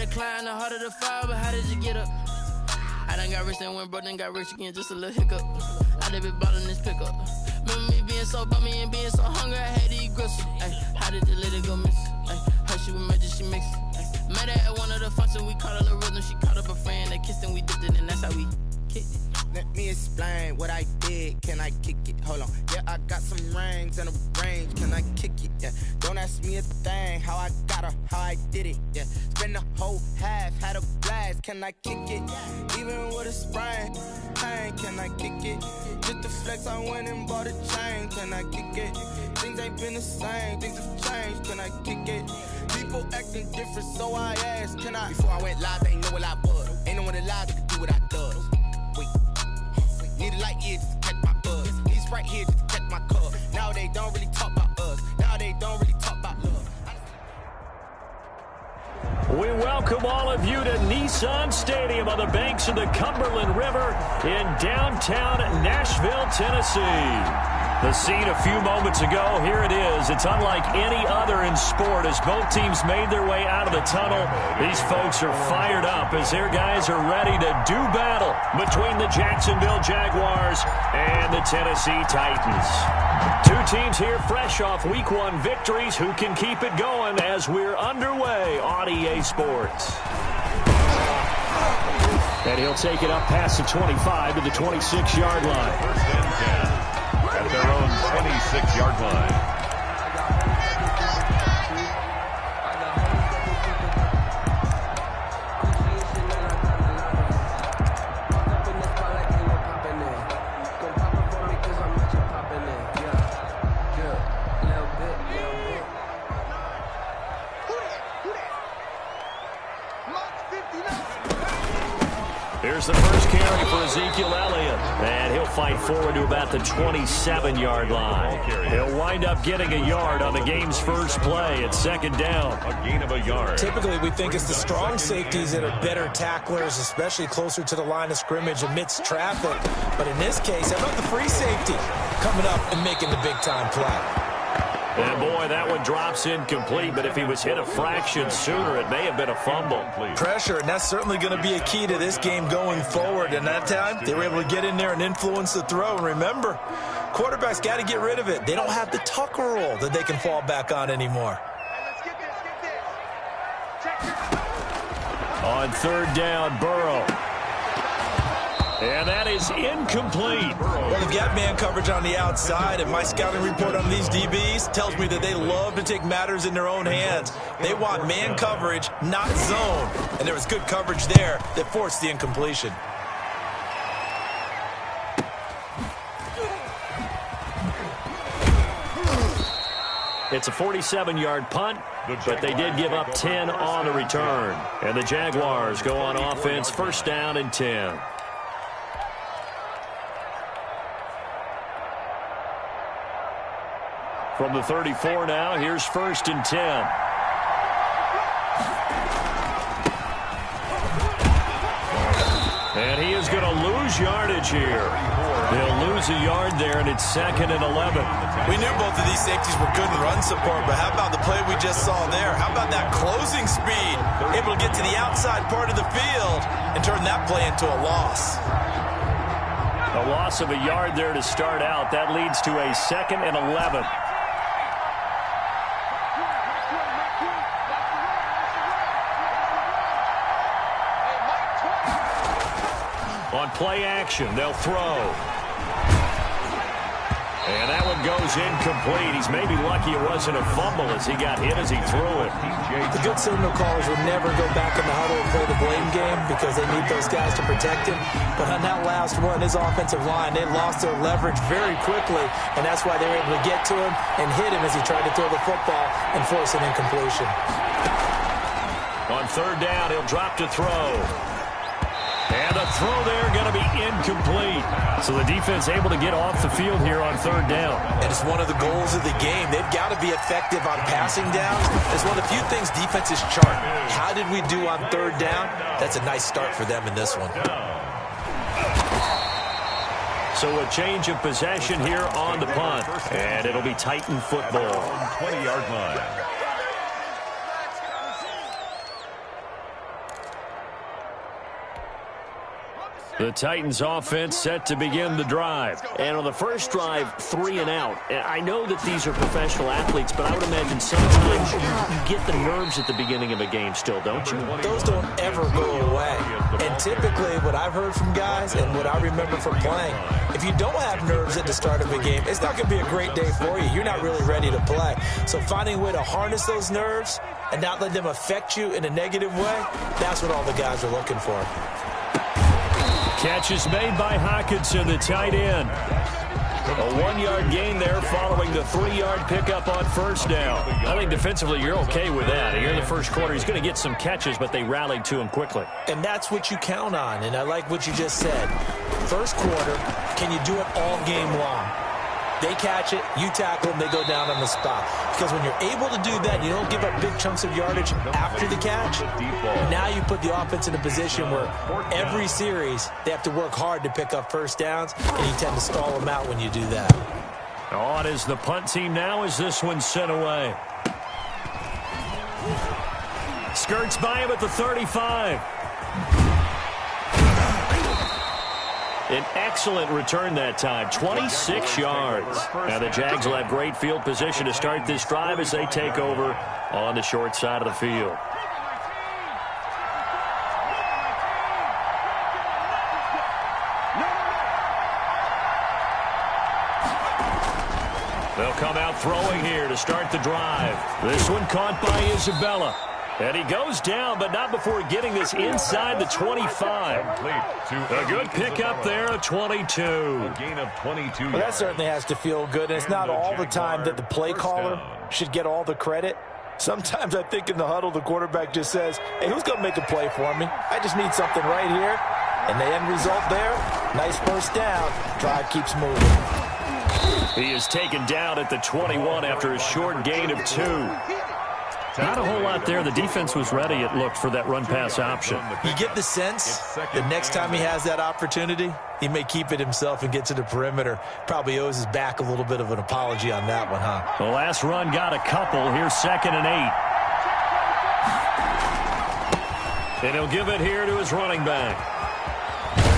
to climb, the harder to fall, but how did you get up? I done got rich and went broke, then got rich again, just a little hiccup. I done been ballin' this pickup. Remember me being so bummy and being so hungry, I had to eat gristle. Ay, how did the lady go miss? Ay, her she was magic, she mixed. Met her at one of the functions, we caught a little rhythm. She caught up a friend, they kissed and we dipped it, and that's how we kicked it. Let me explain what I did. Can I kick it? Hold on. Yeah, I got some rings and a range. Can I kick it? Yeah. Don't ask me a thing. How I got her, how I did it. Yeah. Spend the whole half, had a blast. Can I kick it? Even with a sprain. Pain, can I kick it? Just the flex, I went and bought a chain. Can I kick it? Things ain't been the same. Things have changed. Can I kick it? People acting different, so I asked. Can I? Before I went live, they ain't know what I was. Ain't no one alive that could do what I does. Need a light here just to catch my buzz. Need Sprite here just to catch my cup. Now they don't really talk about us. Now they don't really talk about love. We welcome all of you to Nissan Stadium on the banks of the Cumberland River in downtown Nashville, Tennessee. The scene a few moments ago, here it is. It's unlike any other in sport as both teams made their way out of the tunnel. These folks are fired up as their guys are ready to do battle between the Jacksonville Jaguars and the Tennessee Titans. Two teams here fresh off Week 1 victories. Who can keep it going as we're underway on EA Sports? And he'll take it up past the 25 to the 26-yard line. First and 10. At their own 26-yard line. Here's the first carry for Ezekiel Elliott, and he'll fight forward to about the 27-yard line. He'll wind up getting a yard on the game's first play at second down. A gain of a yard. Typically, we think it's the strong safeties that are better tacklers, especially closer to the line of scrimmage amidst traffic. But in this case, how about the free safety coming up and making the big-time play? And boy, that one drops incomplete, but if he was hit a fraction sooner, it may have been a fumble. Pressure, and that's certainly going to be a key to this game going forward. And that time, they were able to get in there and influence the throw. And remember, quarterbacks got to get rid of it. They don't have the Tucker rule that they can fall back on anymore. On third down, Burrow. And that is incomplete. Well, they've got man coverage on the outside, and my scouting report on these DBs tells me that they love to take matters in their own hands. They want man coverage, not zone. And there was good coverage there that forced the incompletion. It's a 47-yard punt, but they did give up 10 on the return. And the Jaguars go on offense, first down and 10. From the 34 now, here's first and 10. And he is going to lose yardage here. They'll lose a yard there, and it's second and 11. We knew both of these safeties were good in run support, but how about the play we just saw there? How about that closing speed? Able to get to the outside part of the field and turn that play into a loss. A loss of a yard there to start out. That leads to a second and 11. On play action, they'll throw. And that one goes incomplete. He's maybe lucky it wasn't a fumble as he got hit as he threw it. The good signal callers would never go back in the huddle and play the blame game because they need those guys to protect him. But on that last one, his offensive line, they lost their leverage very quickly, and that's why they were able to get to him and hit him as he tried to throw the football and force an incompletion. On third down, he'll drop to throw. And the throw there going to be incomplete. So the defense able to get off the field here on third down. And it's one of the goals of the game. They've got to be effective on passing downs. It's one of the few things defenses chart. How did we do on third down? That's a nice start for them in this one. So a change of possession here on the punt. And it'll be Titan football. 20-yard line. The Titans offense set to begin the drive. And on the first drive, 3 and out. I know that these are professional athletes, but I would imagine sometimes you get the nerves at the beginning of a game still, don't you? Those don't ever go away. And typically what I've heard from guys and what I remember from playing, if you don't have nerves at the start of a game, it's not going to be a great day for you. You're not really ready to play. So finding a way to harness those nerves and not let them affect you in a negative way, that's what all the guys are looking for. Catch is made by Hawkinson, the tight end. A 1-yard gain there following the 3-yard pickup on first down. I think defensively you're okay with that. Here in the first quarter, he's going to get some catches, but they rallied to him quickly. And that's what you count on, and I like what you just said. First quarter, can you do it all game long? They catch it, you tackle them, they go down on the spot. Because when you're able to do that, you don't give up big chunks of yardage after the catch. Now you put the offense in a position where every series they have to work hard to pick up first downs, and you tend to stall them out when you do that. On is the punt team now as this one's sent away. Skirts by him at the 35. An excellent return that time, 26 yards. Now the Jags will have great field position to start this drive as they take over on the short side of the field. They'll come out throwing here to start the drive. This one caught by Isabella. And he goes down, but not before getting this inside the 25. A good pickup there at 22. A gain of 22 well, that certainly has to feel good. And it's not all the time that the play caller should get all the credit. Sometimes I think in the huddle, the quarterback just says, hey, who's going to make a play for me? I just need something right here. And the end result there, nice first down. Drive keeps moving. He is taken down at the 21 after a short gain of 2. Not a whole lot there. The defense was ready, it looked, for that run-pass option. You get the sense that next time he has that opportunity, he may keep it himself and get to the perimeter. Probably owes his back a little bit of an apology on that one, huh? The last run got a couple. Here's 2nd and 8. And he'll give it here to his running back.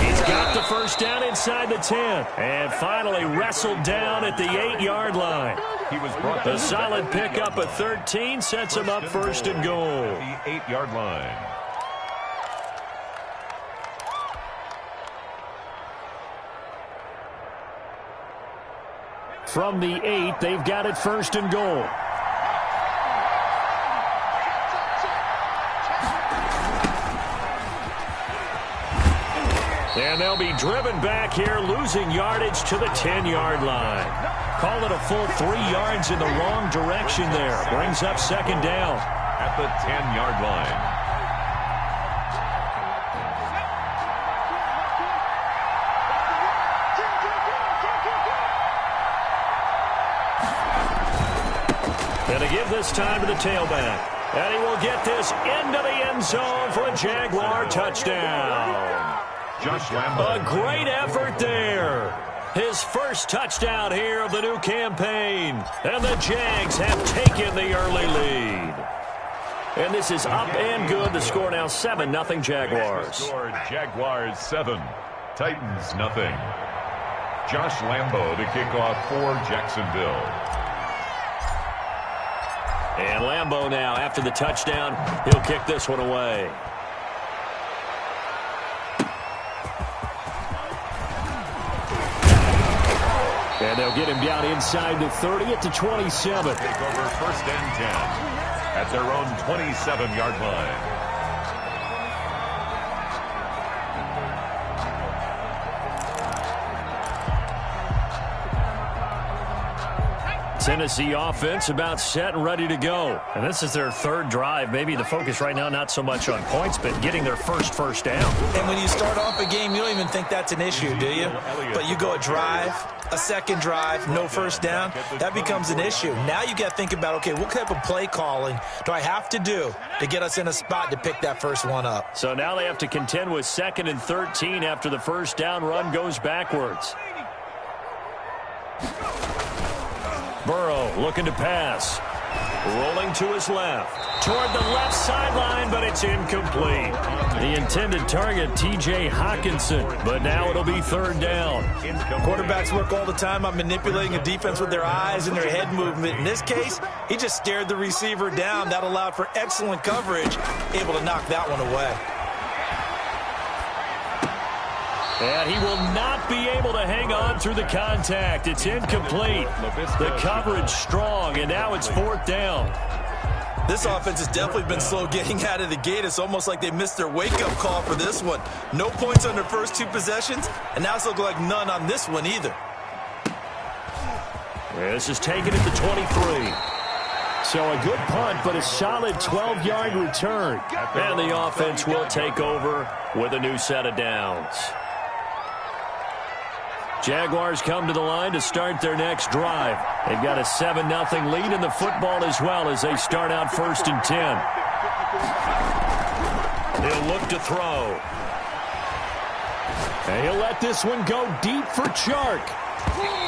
He's got the first down inside the 10. And finally wrestled down at the 8-yard line. He was brought a solid pickup at 13 sets him up 1st and goal. The 8-yard line. From the 8, they've got it 1st and goal. And they'll be driven back here, losing yardage to the 10-yard line. Call it a full 3 yards in the wrong direction there. Brings up 2nd down. At the 10-yard line. And to give this time to the tailback. And he will get this into the end zone for a Jaguar touchdown. Josh Lambo. A great effort there. His first touchdown here of the new campaign. And the Jags have taken the early lead. And this is up and good. The score now 7-0 Jaguars. Score Jaguars 7. Titans 0. Josh Lambo to kick off for Jacksonville. And Lambo now, after the touchdown, he'll kick this one away. And they'll get him down inside the 30 at the 27. Take over 1st and 10 at their own 27-yard line. Tennessee offense about set and ready to go. And this is their 3rd drive. Maybe the focus right now not so much on points, but getting their first down. And when you start off a game, you don't even think that's an issue, do you? But you go a drive, a 2nd drive, no first down, that becomes an issue. Now you got to think about, okay, what type of play calling do I have to do to get us in a spot to pick that first one up? So now they have to contend with 2nd and 13 after the first down run goes backwards. Burrow looking to pass. Rolling to his left. Toward the left sideline, but it's incomplete. The intended target, T.J. Hawkinson, but now it'll be third down. Quarterbacks work all the time on manipulating a defense with their eyes and their head movement. In this case, he just stared the receiver down. That allowed for excellent coverage, able to knock that one away. And he will not be able to hang on through the contact. It's incomplete. The coverage strong, and now it's fourth down. This offense has definitely been slow getting out of the gate. It's almost like they missed their wake-up call for this one. No points on their first two possessions, and now it's looking like none on this one either. This is taken at the 23. So a good punt, but a solid 12-yard return. And the offense will take over with a new set of downs. Jaguars come to the line to start their next drive. They've got a 7-0 lead in the football as well as they start out 1st and 10. He'll look to throw. And he'll let this one go deep for Chark.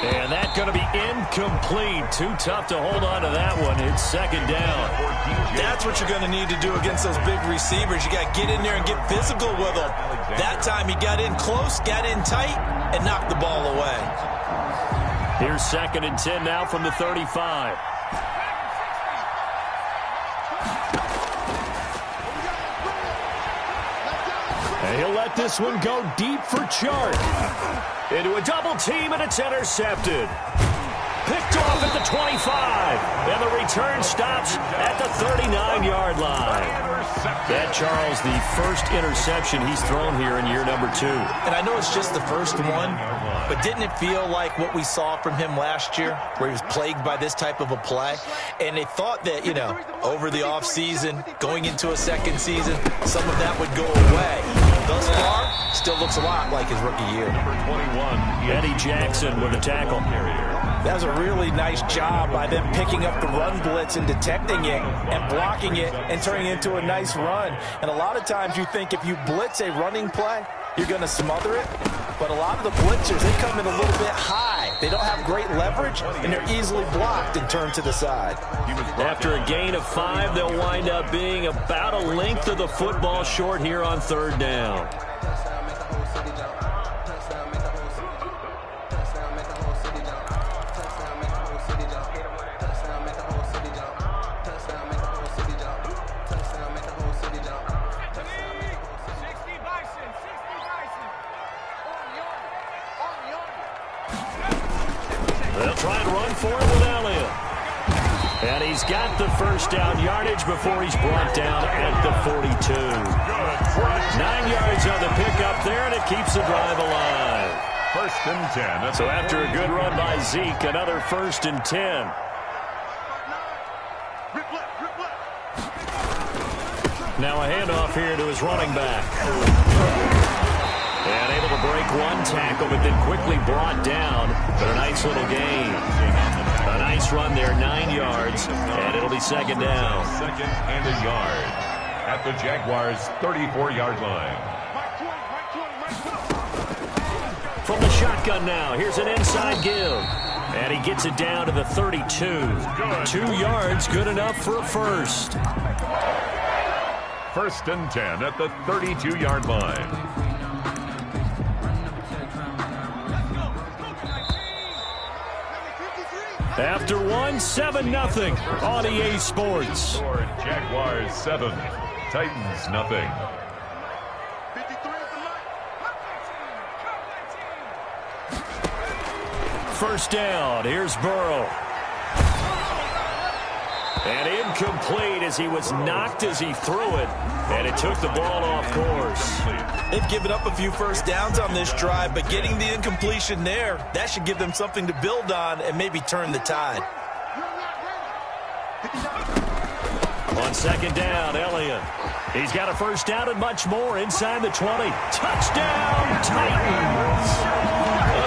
And that's going to be incomplete. Too tough to hold on to that one. It's second down. That's what you're going to need to do against those big receivers. You got to get in there and get physical with them. That time he got in close, got in tight, and knocked the ball away. Here's 2nd and 10 now from the 35. And he'll let this one go deep for Chark. Into a double team, and it's intercepted. Picked off at the 25. And the return stops at the 39-yard line. That, Charles, the first interception he's thrown here in year number 2. And I know it's just the first one, but didn't it feel like what we saw from him last year, where he was plagued by this type of a play? And they thought that, you know, over the offseason, going into a second season, some of that would go away. Thus far, still looks a lot like his rookie year. Number 21, Eddie Jackson with a tackle. That was a really nice job by them picking up the run blitz and detecting it and blocking it and turning it into a nice run. And a lot of times you think if you blitz a running play, you're going to smother it. But a lot of the blitzers, they come in a little bit high. They don't have great leverage, and they're easily blocked and turned to the side. After a gain of 5, they'll wind up being about a length of the football short here on third down. They'll try and run for it with Elliott. And he's got the first down yardage before he's brought down at the 42. 9 yards on the pickup there, and it keeps the drive alive. 1st and 10. So after a good run by Zeke, another 1st and 10. Now a handoff here to his running back. And able to break one tackle, but then quickly brought down. But a nice little gain. A nice run there, 9 yards, and it'll be second down. 2nd and a yard at the Jaguars' 34-yard line. From the shotgun now, here's an inside give. And he gets it down to the 32. 2 yards, good enough for a first. 1st and 10 at the 32-yard line. After one, 7-0 on EA Sports. Jaguars 7, Titans nothing. First down, here's Burrow. And incomplete as he was knocked as he threw it. And it took the ball off course. They've given up a few first downs on this drive, but getting the incompletion there, that should give them something to build on and maybe turn the tide. On second down, Elliott. He's got a first down and much more inside the 20. Touchdown, Titans!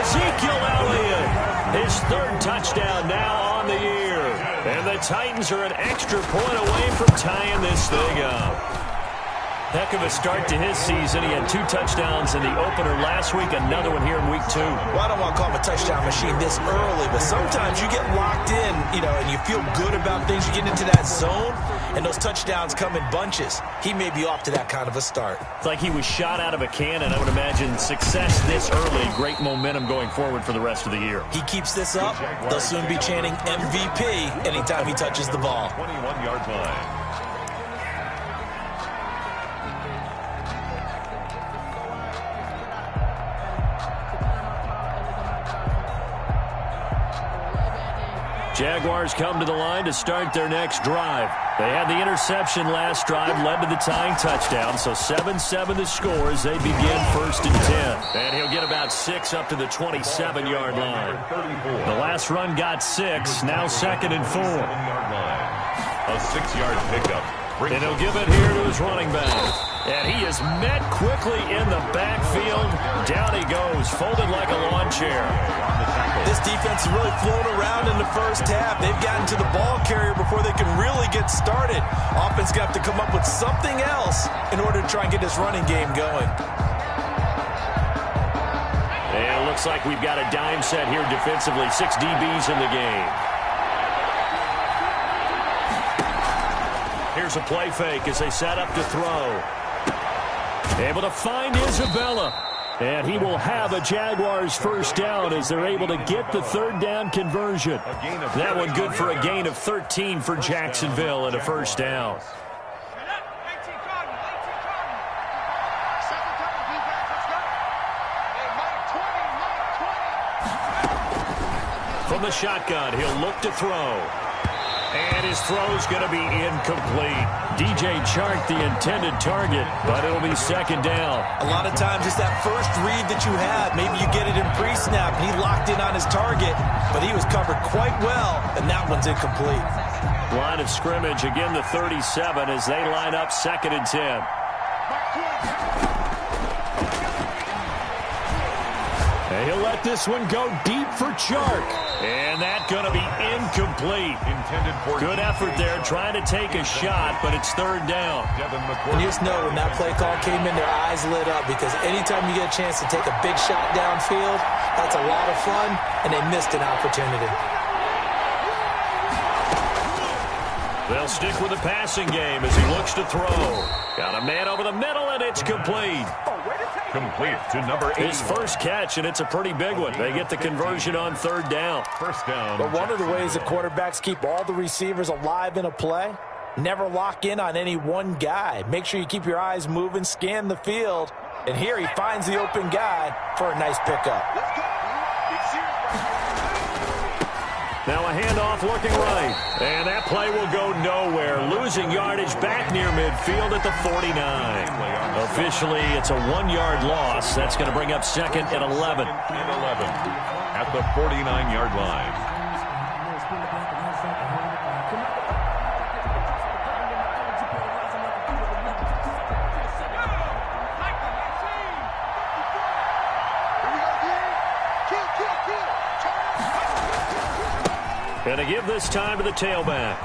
Ezekiel Elliott, his 3rd touchdown now on the year. And the Titans are an extra point away from tying this thing up. Heck of a start to his season. He had 2 touchdowns in the opener last week, another one here in week 2. Well, I don't want to call him a touchdown machine this early, but sometimes you get locked in, and you feel good about things. You get into that zone, and those touchdowns come in bunches. He may be off to that kind of a start. It's like he was shot out of a cannon. I would imagine success this early, great momentum going forward for the rest of the year. He keeps this up, they'll soon be chanting MVP anytime he touches the ball. 21-yard line. Jaguars come to the line to start their next drive. They had the interception last drive, led to the tying touchdown, so 7-7 the score as they begin 1st and 10. And he'll get about 6 up to the 27-yard line. The last run got 6, now 2nd and 4. A 6-yard pickup. And he'll give it here to his running back. And he is met quickly in the backfield. Down he goes, folded like a lawn chair. This defense has really flown around in the first half. They've gotten to the ball carrier before they can really get started. Offense going to have to come up with something else in order to try and get this running game going. And it looks like we've got a dime set here defensively. 6 DBs in the game. Here's a play fake as they set up to throw. Able to find Isabella. And he will have a Jaguars first down as they're able to get the 3rd down conversion. That one good for a gain of 13 for Jacksonville and a first down. From the shotgun, he'll look to throw. And his throw's going to be incomplete. DJ Chark, the intended target, but it'll be 2nd down. A lot of times it's that first read that you have. Maybe you get it in pre-snap, and he locked in on his target, but he was covered quite well, and that one's incomplete. Line of scrimmage, again the 37 as they line up 2nd and 10. And he'll let this one go deep for Chark. And that's going to be incomplete. Good effort there, trying to take a shot, but it's 3rd down. And you just know when that play call came in, their eyes lit up, because anytime you get a chance to take a big shot downfield, that's a lot of fun, and they missed an opportunity. They'll stick with the passing game as he looks to throw. Got a man over the middle, and it's complete. Complete to number 8. His first catch, and it's a pretty big one. They get the conversion on 3rd down. First down. But one of the ways that quarterbacks keep all the receivers alive in a play, never lock in on any one guy. Make sure you keep your eyes moving, scan the field, and here he finds the open guy for a nice pickup. Now a handoff looking right, and that play will go nowhere. Losing yardage back near midfield at the 49. Officially, it's a 1-yard loss. That's going to bring up 2nd and 11. At the 49-yard line. And to give this time to the tailback.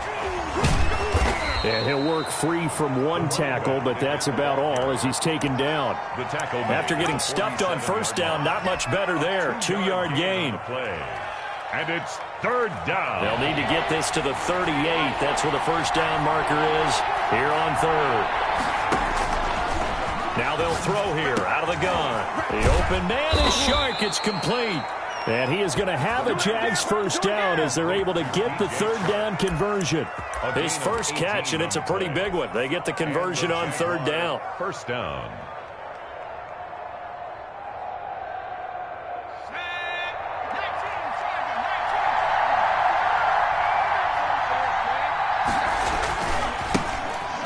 And he'll work free from one tackle, but that's about all as he's taken down. The tackle after getting stuffed on first down, not much better there. 2-yard gain. And it's 3rd down. They'll need to get this to the 38. That's where the first down marker is here on 3rd. Now they'll throw here out of the gun. The open man is Chark. It's complete. And he is going to have a Jags first down as they're able to get the 3rd down conversion. His first catch, and it's a pretty big one. They get the conversion on 3rd down. First down.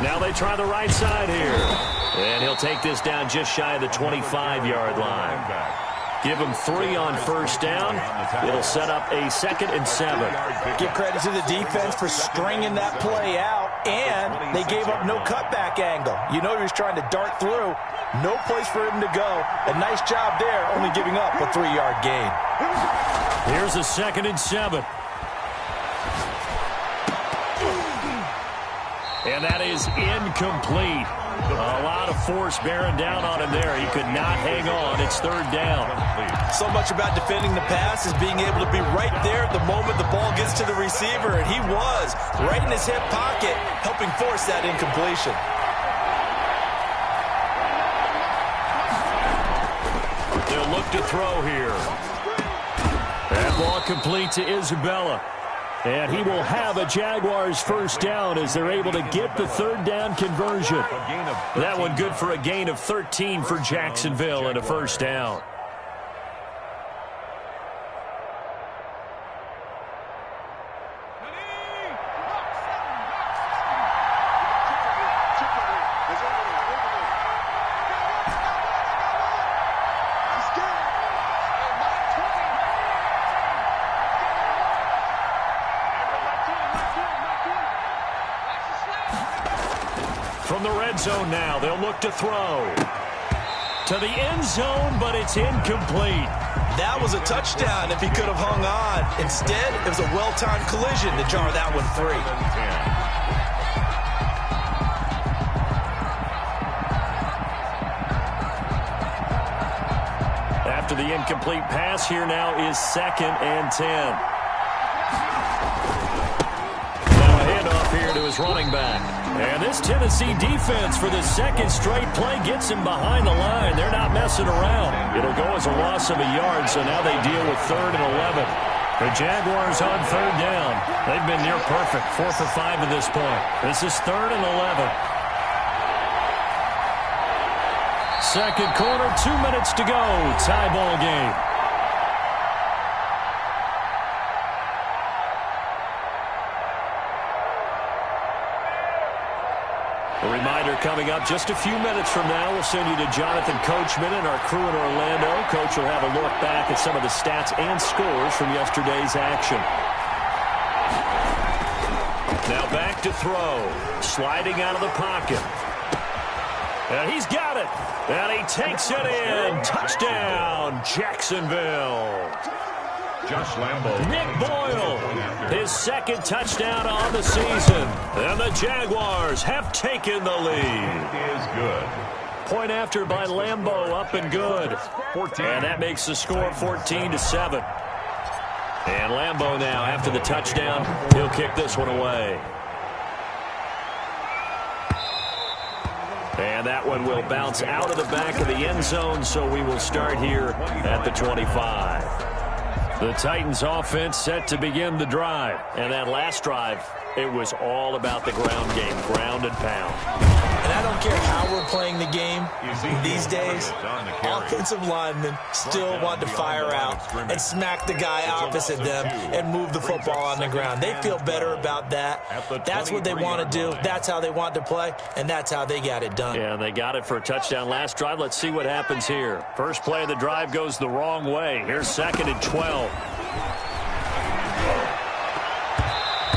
Now they try the right side here. And he'll take this down just shy of the 25-yard line. Give him 3 on first down. It'll set up a 2nd and 7. Give credit to the defense for stringing that play out, and they gave up no cutback angle. You know he was trying to dart through. No place for him to go. A nice job there, only giving up a 3-yard gain. Here's a 2nd and 7. And that is incomplete. A lot of force bearing down on him there. He could not hang on. It's third down. So much about defending the pass is being able to be right there at the moment the ball gets to the receiver, and he was right in his hip pocket, helping force that incompletion. They'll look to throw here. That ball complete to Isabella. And he will have a Jaguars first down as they're able to get the third down conversion. That one good for a gain of 13 for Jacksonville and a first down. From the red zone now, they'll look to throw. To the end zone, but it's incomplete. That was a touchdown if he could have hung on. Instead, it was a well-timed collision to jar that one free. After the incomplete pass, here now is 2nd and 10. Now a handoff here to his running back. And this Tennessee defense for the second straight play gets him behind the line. They're not messing around. It'll go as a loss of a yard, so now they deal with 3rd and 11. The Jaguars on 3rd down. They've been near perfect, 4 for 5 at this point. This is 3rd and 11. Second quarter, 2 minutes to go. Tie ball game. A reminder coming up just a few minutes from now, we'll send you to Jonathan Coachman and our crew in Orlando. Coach will have a look back at some of the stats and scores from yesterday's action. Now back to throw. Sliding out of the pocket. And he's got it. And he takes it in. Touchdown, Jacksonville. Josh Lambo. Nick Boyle, his second touchdown on the season. And the Jaguars have taken the lead. Is good. Point after by Lambo, up and good. 14. And that makes the score 14-7. And Lambo now, after the touchdown, he'll kick this one away. And that one will bounce out of the back of the end zone, so we will start here at the 25. The Titans offense set to begin the drive. And that last drive, it was all about the ground game, ground and pound. And I don't care how we're playing the game these days, offensive linemen still want to fire out and smack the guy opposite them and move the football on the ground. They feel better about that. That's what they want to do. That's how they want to play, and that's how they got it done. Yeah, and they got it for a touchdown last drive. Let's see what happens here. First play of the drive goes the wrong way. Here's 2nd and 12.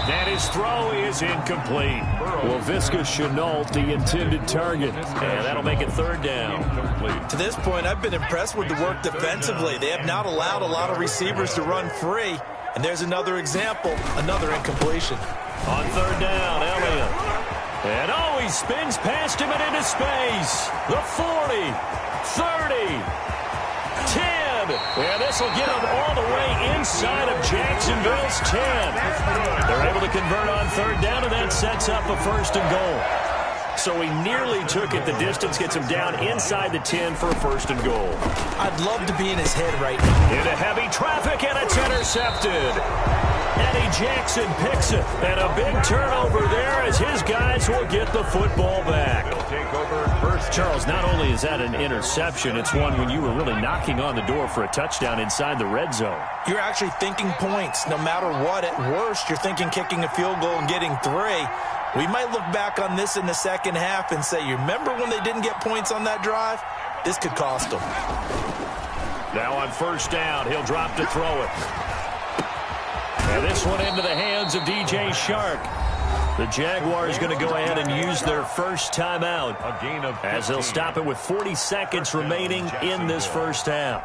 And his throw is incomplete. Laviska Shenault, the intended target. And that'll make it 3rd down. To this point, I've been impressed with the work defensively. They have not allowed a lot of receivers to run free. And there's another example, another incompletion. On 3rd down, Elliott. And he spins past him and into space. The 40, 30, 10. And this will get them all the way inside of Jacksonville's 10. They're able to convert on 3rd down, and that sets up a 1st and goal. So he nearly took it. The distance gets him down inside the 10 for a 1st and goal. I'd love to be in his head right now. Into heavy traffic, and it's intercepted. Eddie Jackson picks it, and a big turnover there as his guys will get the football back. Charles, not only is that an interception, it's one when you were really knocking on the door for a touchdown inside the red zone. You're actually thinking points. No matter what, at worst, you're thinking kicking a field goal and getting 3. We might look back on this in the second half and say, you remember when they didn't get points on that drive? This could cost them. Now on 1st down, he'll drop to throw it. And this one into the hands of DJ Shark. The Jaguars going to go ahead and use their first timeout as they'll stop it with 40 seconds remaining in this first half.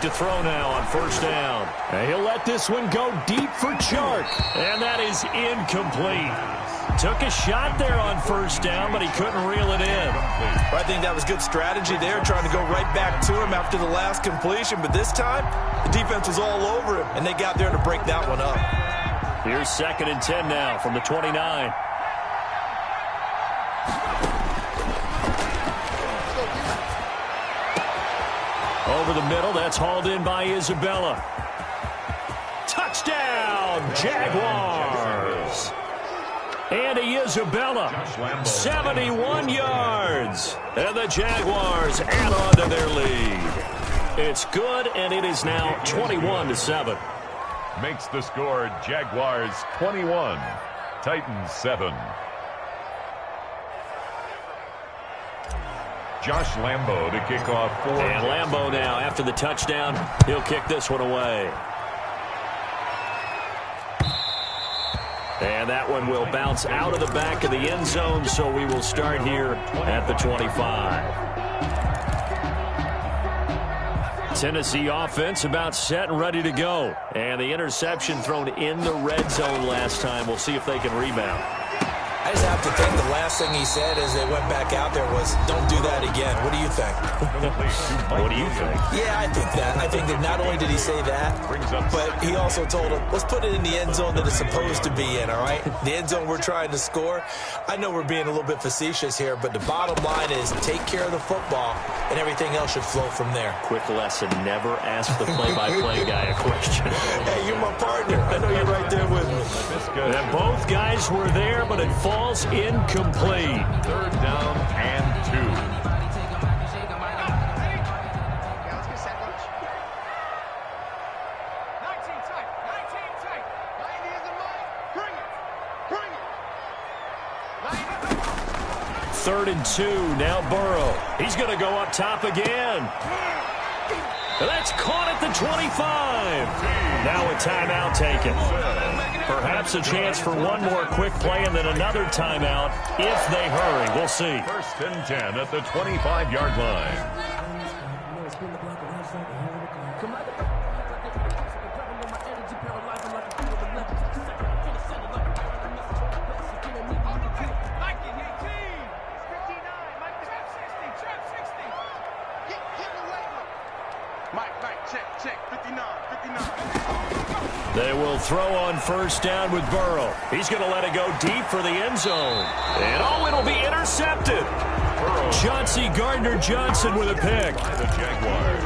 to throw now on first down. And he'll let this one go deep for Chark. And that is incomplete. Took a shot there on first down, but he couldn't reel it in. I think that was good strategy there, trying to go right back to him after the last completion. But this time, the defense was all over him, and they got there to break that one up. Here's 2nd and 10 now from the 29. Over the middle, that's hauled in by Isabella. Touchdown, Jaguars! Andy Isabella, 71 yards. And the Jaguars add on to their lead. It's good, and it is now 21-7. Makes the score Jaguars 21, Titans 7. Josh Lambo to kick off 4. And Lambo now, after the touchdown, he'll kick this one away. And that one will bounce out of the back of the end zone, so we will start here at the 25. Tennessee offense about set and ready to go. And the interception thrown in the red zone last time. We'll see if they can rebound. I just have to think the last thing he said as they went back out there was, don't do that again. What do you think? What do you think? Yeah, I think that. I think that not only did he say that, but he also told him, let's put it in the end zone that it's supposed to be in, all right? The end zone we're trying to score. I know we're being a little bit facetious here, but the bottom line is take care of the football, and everything else should flow from there. Quick lesson, never ask the play-by-play guy a question. Hey, you're my partner. I know you're right there with me. And both guys were there, but it falls incomplete. 3rd down and 2. Third and 2, now Burrow. He's going to go up top again. That's caught at the 25. Now a timeout taken. Perhaps a chance for one more quick play and then another timeout if they hurry. We'll see. 1st and 10 at the 25-yard line. They will throw on first down with Burrow. He's going to let it go deep for the end zone. And it'll be intercepted. Chauncey Gardner-Johnson with a pick. The Jaguars.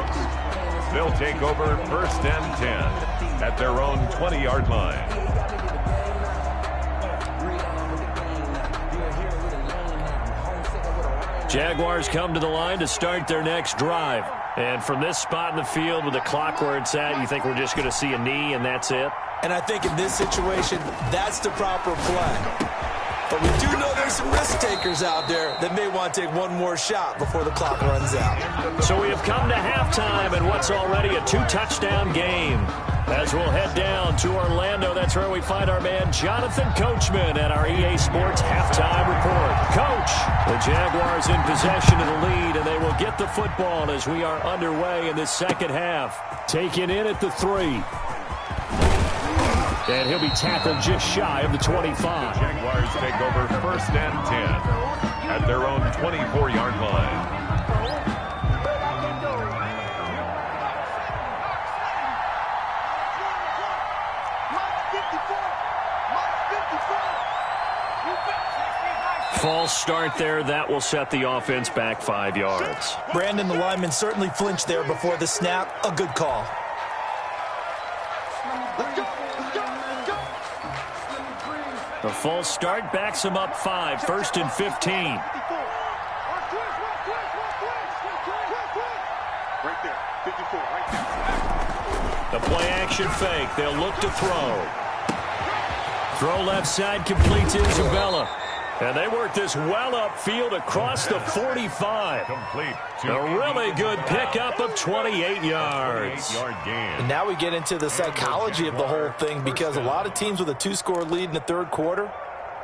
They'll take over 1st and 10 at their own 20-yard line. Jaguars come to the line to start their next drive. And from this spot in the field with the clock where it's at, you think we're just going to see a knee and that's it? And I think in this situation, that's the proper play. But we do know there's some risk takers out there that may want to take one more shot before the clock runs out. So we have come to halftime in what's already a 2-touchdown game. As we'll head down to Orlando, that's where we find our man Jonathan Coachman at our EA Sports Halftime Report. Coach, the Jaguars in possession of the lead, and they will get the football as we are underway in this second half. Taken in at the 3. And he'll be tackled just shy of the 25. The Jaguars take over 1st and 10 at their own 24-yard line. False start there. That will set the offense back 5 yards. Brandon, the lineman certainly flinched there before the snap. A good call. The false start backs him up 5. 1st and 15. The play action fake. They'll look to throw. Throw left side complete to Isabella. And they work this well upfield across the 45. Complete. A really good pickup of 28 yards. 28-yard gain. And now we get into the psychology of the whole thing, because a lot of teams with a 2-score lead in the third quarter,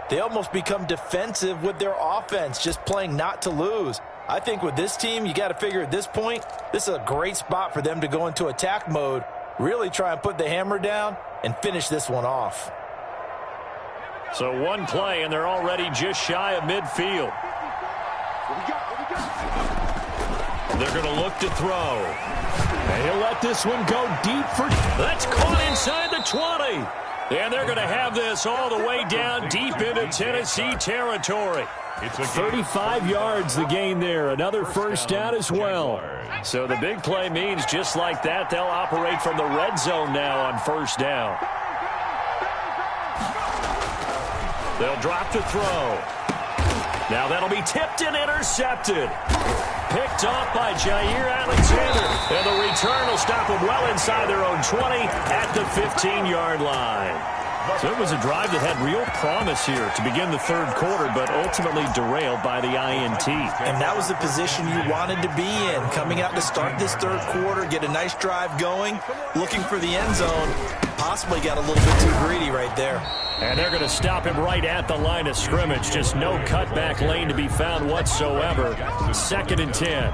they almost become defensive with their offense, just playing not to lose. I think with this team, you got to figure at this point, this is a great spot for them to go into attack mode, really try and put the hammer down and finish this one off. So one play, and they're already just shy of midfield. They're going to look to throw. And he'll let this one go deep for... That's caught inside the 20. And they're going to have this all the way down deep into Tennessee territory. It's 35 yards the gain there. Another first down as well. So the big play means just like that, they'll operate from the red zone now on first down. They'll drop to throw. Now that'll be tipped and intercepted. Picked off by Jair Alexander. And the return will stop them well inside their own 20 at the 15-yard line. So it was a drive that had real promise here to begin the third quarter, but ultimately derailed by the INT. And that was the position you wanted to be in, coming out to start this third quarter, get a nice drive going, looking for the end zone. Possibly got a little bit too greedy right there. And they're going to stop him right at the line of scrimmage. Just no cutback lane to be found whatsoever. 2nd and 10.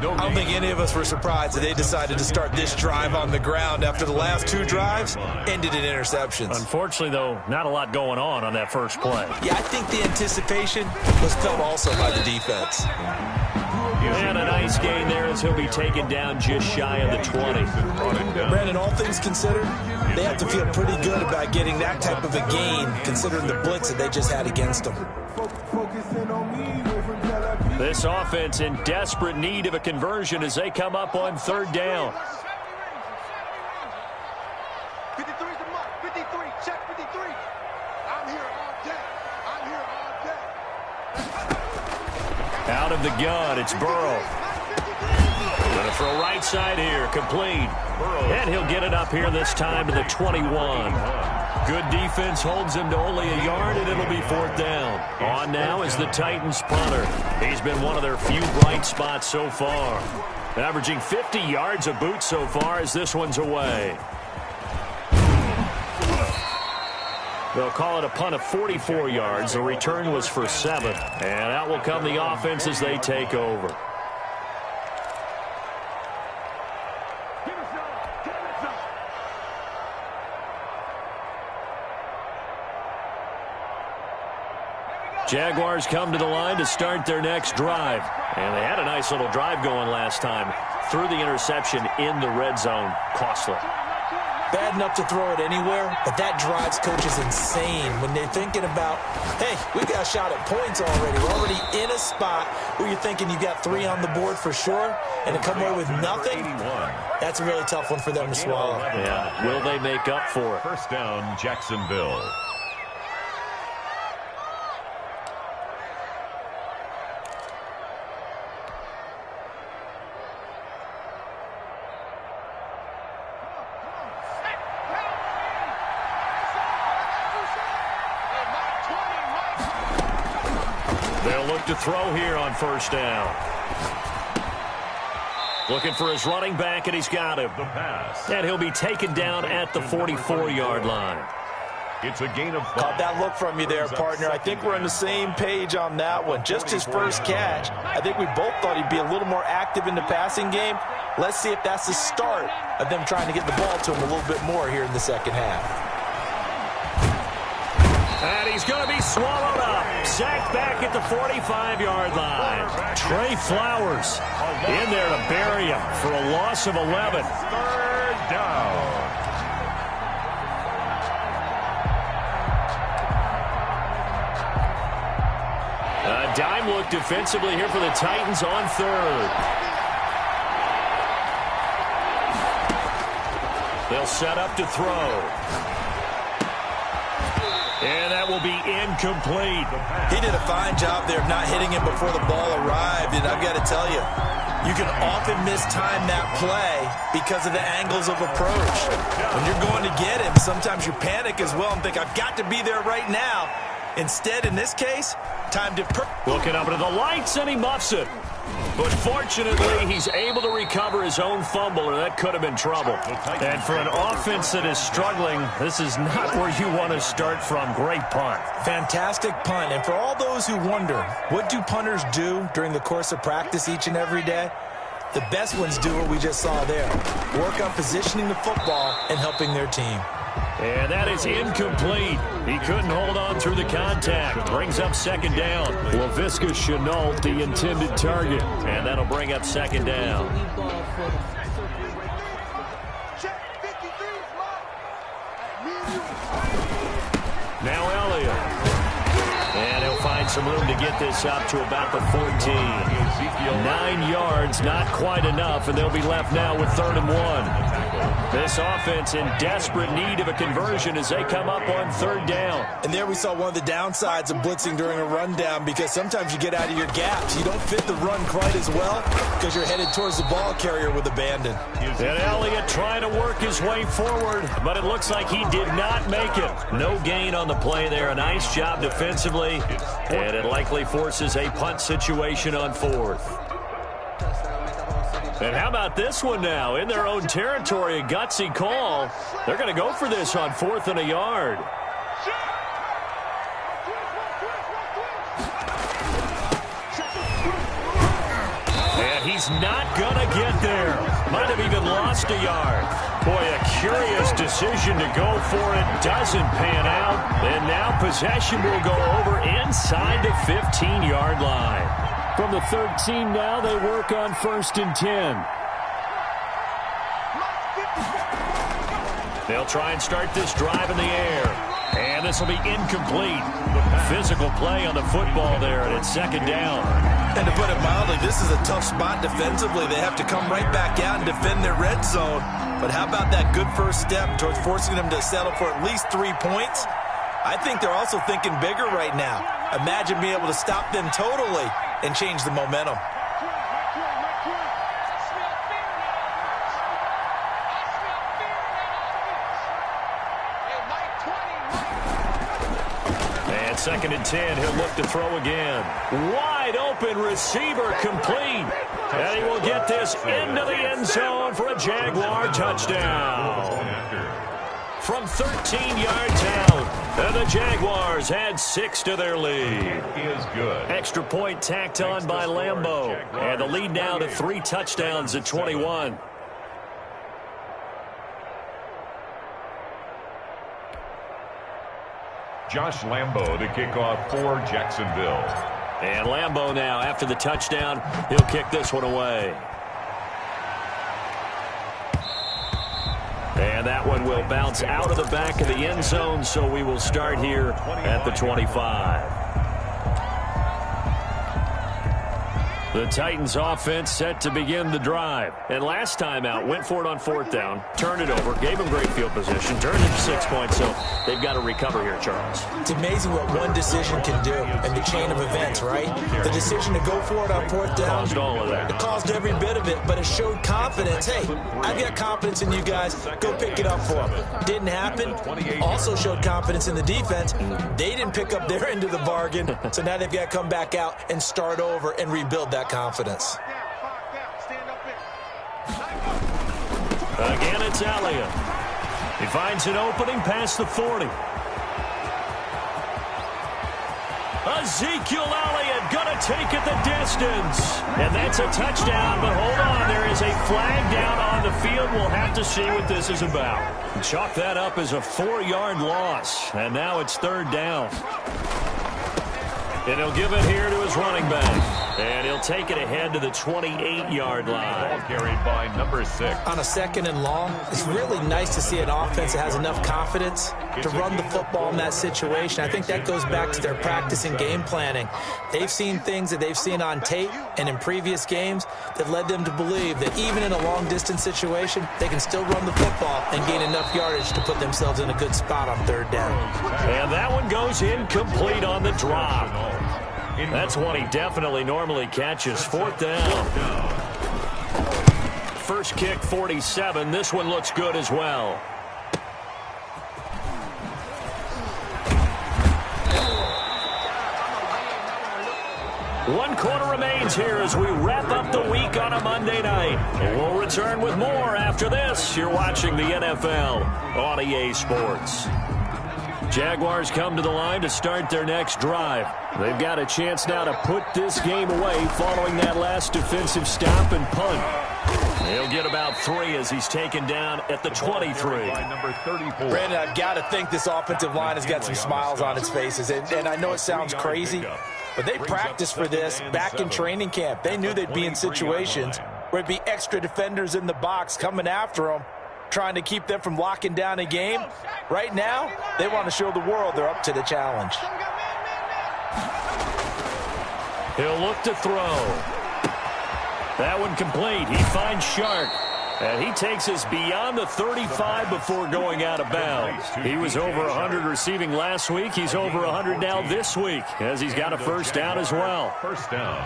I don't think any of us were surprised that they decided to start this drive on the ground after the last two drives ended in interceptions. Unfortunately, though, not a lot going on that first play. Yeah, I think the anticipation was felt also by the defense. And a nice gain there as he'll be taken down just shy of the 20. Brandon, all things considered, they have to feel pretty good about getting that type of a gain considering the blitz that they just had against them. This offense in desperate need of a conversion as they come up on third down. 53's the mark. 53. Check 53. I'm here all day. I'm here all day. Out of the gun, it's Burrow. Going to throw right side here, complete. And he'll get it up here this time to the 21. Good defense holds him to only a yard, and it'll be fourth down. On now is the Titans punter. He's been one of their few bright spots so far. Averaging 50 yards a boot so far as this one's away. They'll call it a punt of 44 yards. The return was for 7. And out will come the offense as they take over. Jaguars come to the line to start their next drive. And they had a nice little drive going last time. Threw the interception in the red zone. Costly. Bad enough to throw it anywhere, but that drives coaches insane when they're thinking about, hey, we got a shot at points already. We're already in a spot where you're thinking you got 3 on the board for sure, and to come away with nothing, that's a really tough one for them to swallow. Yeah, will they make up for it? First down, Jacksonville. They'll look to throw here on first down. Looking for his running back, and he's got him. The pass. And he'll be taken down at the 44-yard line. It's a gain of 5. Caught that look from you there, partner. I think we're on the same page on that one. Just his first catch. I think we both thought he'd be a little more active in the passing game. Let's see if that's the start of them trying to get the ball to him a little bit more here in the second half. And he's going to be swallowed up. Sacked back at the 45-yard line. Trey Flowers in there to bury him for a loss of 11. Third down. A dime look defensively here for the Titans on third. They'll set up to throw. And that will be incomplete. He did a fine job there of not hitting him before the ball arrived. And I've got to tell you, you can often mistime that play because of the angles of approach. When you're going to get him, sometimes you panic as well and think, I've got to be there right now. Instead, in this case, Timed it looking up into the lights, and he muffs it. But fortunately, he's able to recover his own fumble, or that could have been trouble. And for an offense that is struggling, this is not where you want to start from. Great punt. Fantastic punt. And for all those who wonder, what do punters do during the course of practice each and every day? The best ones do what we just saw there. Work on positioning the football and helping their team. And that is incomplete. He couldn't hold on through the contact. Brings up second down. Laviska Shenault, the intended target. And that'll bring up second down. Now Elliott. And he'll find some room to get this up to about the 14. 9 yards, not quite enough, and they'll be left now with 3rd and 1. This offense in desperate need of a conversion as they come up on 3rd down. And there we saw one of the downsides of blitzing during a rundown, because sometimes you get out of your gaps. You don't fit the run quite as well because you're headed towards the ball carrier with abandon. And Elliott trying to work his way forward, but it looks like he did not make it. No gain on the play there. A nice job defensively, and it likely forces a punt situation on 4th. And how about this one now? In their own territory, a gutsy call. They're going to go for this on 4th and a yard. And he's not going to get there. Might have even lost a yard. Boy, a curious decision to go for it. Doesn't pan out. And now possession will go over inside the 15-yard line. From the 13 now, they work on 1st and 10. They'll try and start this drive in the air. And this will be incomplete. Physical play on the football there, and it's 2nd down. And to put it mildly, this is a tough spot defensively. They have to come right back out and defend their red zone. But how about that good first step towards forcing them to settle for at least 3 points? I think they're also thinking bigger right now. Imagine being able to stop them totally and change the momentum. And 2nd and 10, he'll look to throw again. Wide open receiver complete. And he will get this into the end zone for a Jaguar touchdown. From 13 yards out, and the Jaguars add 6 to their lead. Is good. Extra point tacked on by Lambeau. And the lead now to 3 touchdowns at 21. Josh Lambeau to kick off for Jacksonville. And Lambeau now, after the touchdown, he'll kick this one away. And that one will bounce out of the back of the end zone, so we will start here at the 25. The Titans offense set to begin the drive. And last time out, went for it on 4th down, turned it over, gave them great field position, turned it to 6 points, so they've got to recover here, Charles. It's amazing what one decision can do in the chain of events, right? The decision to go for it on 4th down. Caused all of that. It caused every bit of it, but it showed confidence. Hey, I've got confidence in you guys. Go pick it up for them. Didn't happen. Also showed confidence in the defense. They didn't pick up their end of the bargain, so now they've got to come back out and start over and rebuild that confidence. Again, it's Elliott. He finds an opening past the 40. Ezekiel Elliott going to take it the distance. And that's a touchdown, but hold on. There is a flag down on the field. We'll have to see what this is about. Chalk that up as a 4-yard loss. And now it's 3rd down. And he'll give it here to his running back. And he'll take it ahead to the 28-yard line. Ball carried by number 6. On a 2nd and long, it's really nice to see an offense that has enough confidence to run the football in that situation. I think that goes back to their practice and game planning. They've seen things that they've seen on tape and in previous games that led them to believe that even in a long-distance situation, they can still run the football and gain enough yardage to put themselves in a good spot on 3rd down. And that one goes incomplete on the drop. That's one he definitely normally catches. 4th down. First kick, 47. This one looks good as well. 1 quarter remains here as we wrap up the week on a Monday night. We'll return with more after this. You're watching the NFL on EA Sports. Jaguars come to the line to start their next drive. They've got a chance now to put this game away following that last defensive stop and punt. He'll get about 3 as he's taken down at the 23. Number 34. Brandon, I've got to think this offensive line has got some smiles on its faces. And I know it sounds crazy, but they practiced for this back in training camp. They knew they'd be in situations where it'd be extra defenders in the box coming after them, trying to keep them from locking down a game. Right now, they want to show the world they're up to the challenge. He'll look to throw. That one complete. He finds Shark. And he takes us beyond the 35 before going out of bounds. He was over 100 receiving last week. He's over 100 now this week as he's got a first down as well. First down.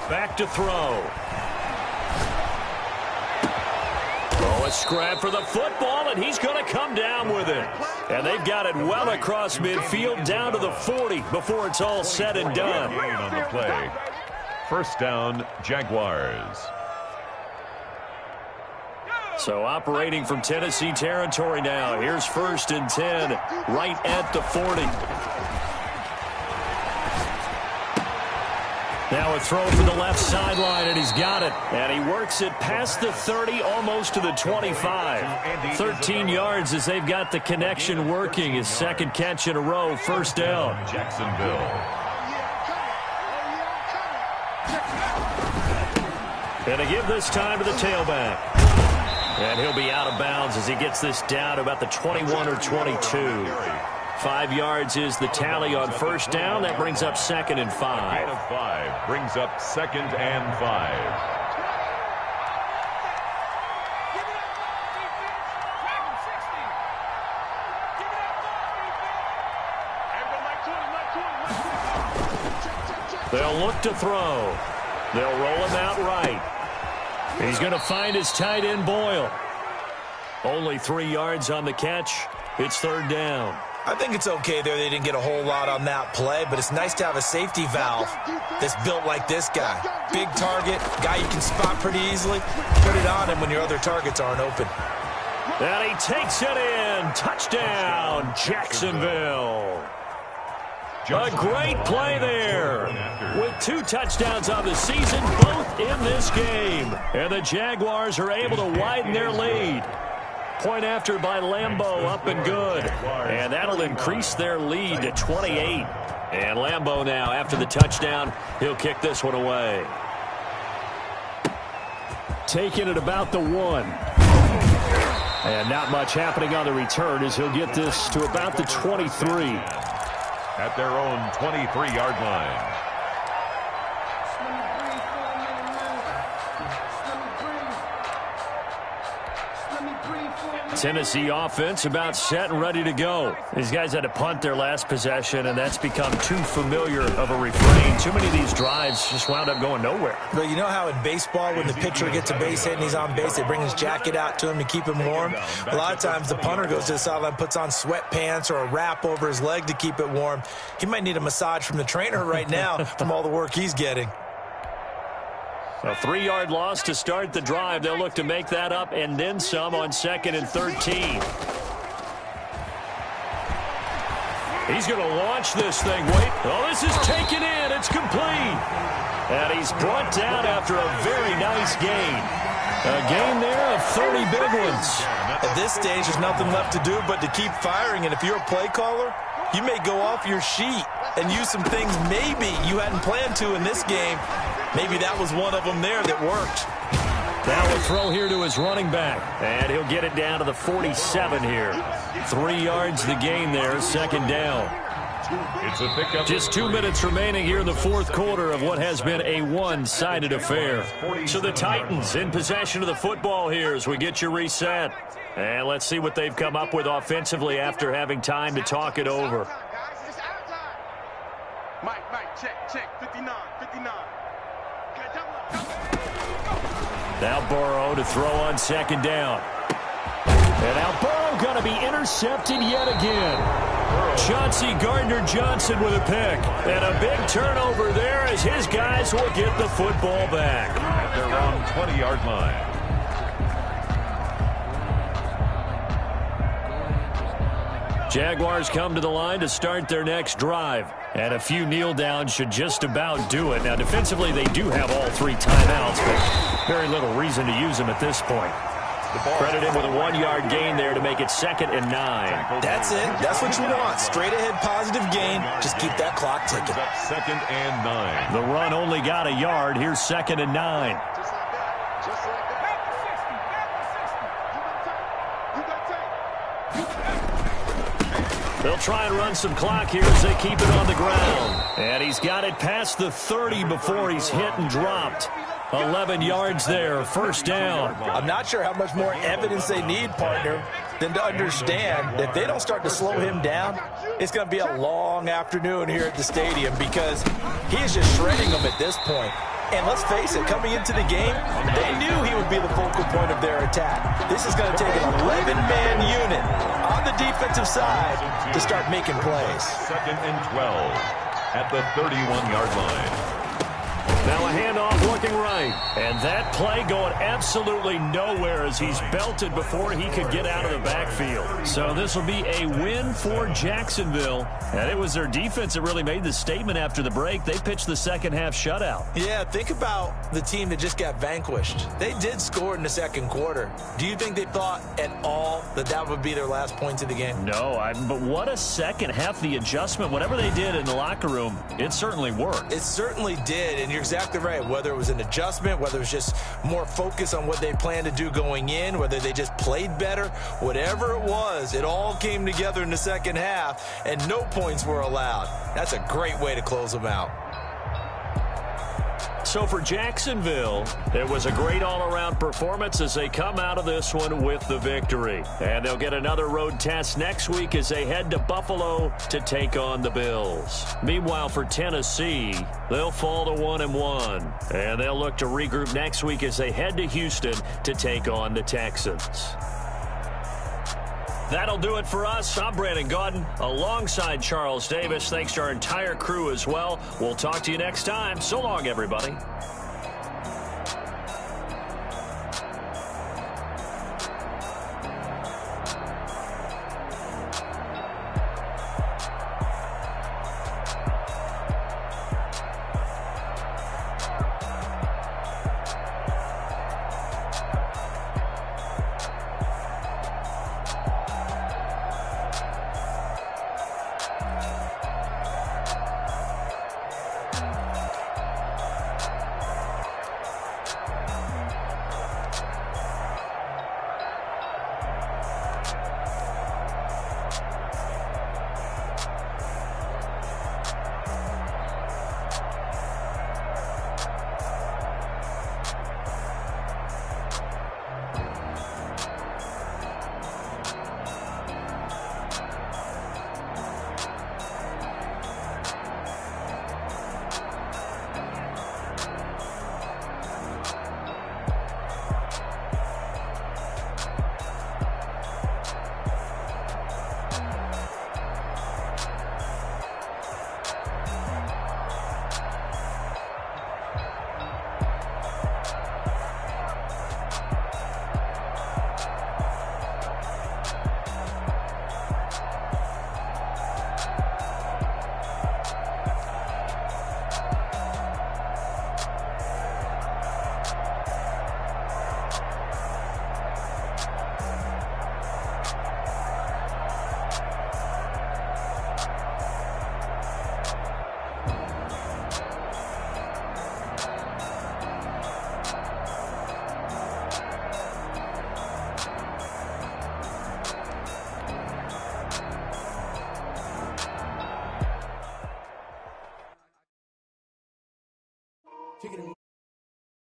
Back to throw. Oh, a scrap for the football, and he's going to come down with it. And they've got it well across midfield down to the 40 before it's all said and done. On the play. First down, Jaguars. So operating from Tennessee territory now. Here's 1st and 10 right at the 40. Now a throw for the left sideline, and he's got it. And he works it past the 30, almost to the 25. 13 yards as they've got the connection working. His second catch in a row, first down. Jacksonville. And to give this time to the tailback. And he'll be out of bounds as he gets this down to about the 21 or 22. 5 yards is the tally on first down. That brings up 2nd and 5. Gain of 5 brings up 2nd and 5. They'll look to throw. They'll roll him out right. He's going to find his tight end, Boyle. Only 3 yards on the catch. It's 3rd down. I think it's okay there. They didn't get a whole lot on that play, but it's nice to have a safety valve that's built like this guy. Big target, guy you can spot pretty easily. Put it on him when your other targets aren't open. And he takes it in. Touchdown, Jacksonville. A great play there. With 2 touchdowns on the season, both in this game. And the Jaguars are able to widen their lead. Point after by Lambeau, up and good. And that'll increase their lead to 28. And Lambeau now, after the touchdown, he'll kick this one away. Taking it about the 1. And not much happening on the return as he'll get this to about the 23. At their own 23-yard line. Tennessee offense about set and ready to go. These guys had to punt their last possession, and that's become too familiar of a refrain. Too many of these drives just wound up going nowhere. But you know how in baseball, when the pitcher gets a base hit and he's on base, they bring his jacket out to him to keep him warm? A lot of times the punter goes to the sideline, puts on sweatpants or a wrap over his leg to keep it warm. He might need a massage from the trainer right now from all the work he's getting. A 3-yard loss to start the drive. They'll look to make that up and then some on 2nd and 13. He's going to launch this thing. Wait. Oh, this is taken in. It's complete. And he's brought down after a very nice gain. A gain there of 30 big ones. At this stage, there's nothing left to do but to keep firing. And if you're a play caller, you may go off your sheet and use some things maybe you hadn't planned to in this game. Maybe that was one of them there that worked. Now a throw here to his running back. And he'll get it down to the 47 here. 3 yards the gain there, 2nd down. It's a pickup. Just 2 minutes remaining here in the 4th quarter of what has been a one-sided affair. So the Titans in possession of the football here as we get you reset. And let's see what they've come up with offensively after having time to talk it over. Mike, check, 59. Now Burrow to throw on second down. And now Burrow going to be intercepted yet again. Chauncey Gardner-Johnson with a pick. And a big turnover there as his guys will get the football back. At their own 20-yard line. Jaguars come to the line to start their next drive. And a few kneel downs should just about do it. Now, defensively, they do have all 3 timeouts, but very little reason to use them at this point. Credited with a 1-yard gain there to make it 2nd and 9. That's it. That's what you want. Straight ahead positive gain. Just keep that clock ticking. 2nd and 9. The run only got a yard. Here's 2nd and 9. They'll try and run some clock here as they keep it on the ground. And he's got it past the 30 before he's hit and dropped. 11 yards there, first down. I'm not sure how much more evidence they need, partner, than to understand that if they don't start to slow him down, it's going to be a long afternoon here at the stadium because he is just shredding them at this point. And let's face it, coming into the game, they knew he would be the focal point of their attack. This is going to take an 11-man unit on the defensive side to start making plays. 2nd and 12 at the 31-yard line. Now a handoff looking right. And that play going absolutely nowhere as he's belted before he could get out of the backfield. So this will be a win for Jacksonville. And it was their defense that really made the statement after the break. They pitched the second half shutout. Yeah, think about the team that just got vanquished. They did score in the second quarter. Do you think they thought at all that that would be their last points of the game? No, but what a second half. The adjustment, whatever they did in the locker room, it certainly worked. It certainly did, and you're exactly right. Whether it was an adjustment, whether it was just more focus on what they planned to do going in, whether they just played better, whatever it was, it all came together in the second half, and no points were allowed. That's a great way to close them out. So for Jacksonville, it was a great all-around performance as they come out of this one with the victory. And they'll get another road test next week as they head to Buffalo to take on the Bills. Meanwhile, for Tennessee, they'll fall to 1-1. And they'll look to regroup next week as they head to Houston to take on the Texans. That'll do it for us. I'm Brandon Gaudin alongside Charles Davis. Thanks to our entire crew as well. We'll talk to you next time. So long, everybody. Chicken